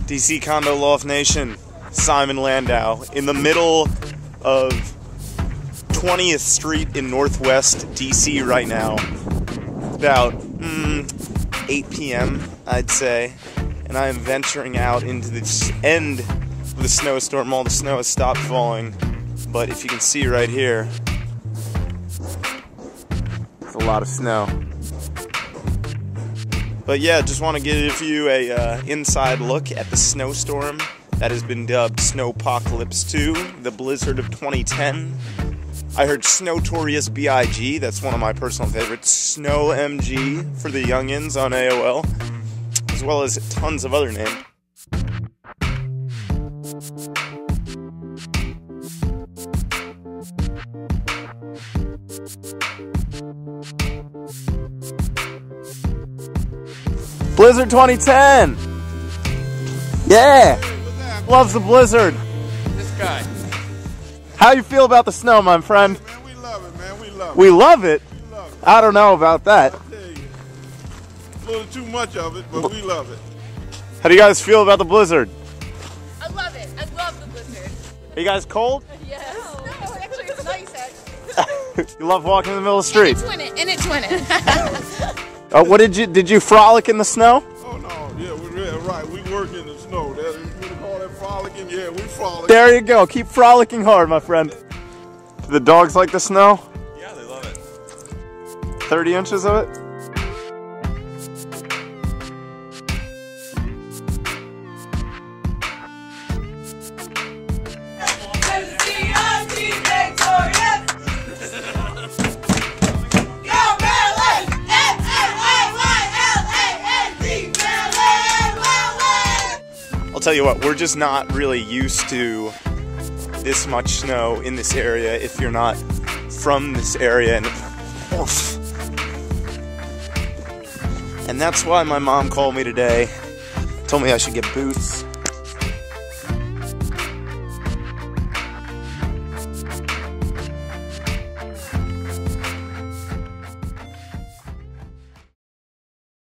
DCCondoLoft Nation, Simon Landau, in the middle of 20th Street in Northwest DC right now. It's about 8 p.m., I'd say, and I am venturing out into this end of the snowstorm. All the snow has stopped falling, but if you can see right here, it's a lot of snow. But yeah, just want to give you a inside look at the snowstorm that has been dubbed Snowpocalypse 2, the blizzard of 2010. I heard Snowtorious B.I.G., that's one of my personal favorites, Snow MG for the youngins on AOL, as well as tons of other names. Blizzard 2010! Yeah! Loves the blizzard. This guy. How you feel about the snow, my friend? Man, we love it, man. We love it. We love it? We love it. I don't know about that. I tell you, a little too much of it, but we love it. How do you guys feel about the blizzard? I love it. I love the blizzard. Are you guys cold? Yes. No, actually it's nice. You love walking in the middle of the street? And it's winning. What did you frolic in the snow? Oh no, yeah, we're right. We work in the snow. You call that frolicking? Yeah, we frolic. There you go. Keep frolicking hard, my friend. Do the dogs like the snow? Yeah, they love it. 30 inches of it? I'll tell you what, we're just not really used to this much snow in this area if you're not from this area, and that's why my mom called me today, told me I should get boots.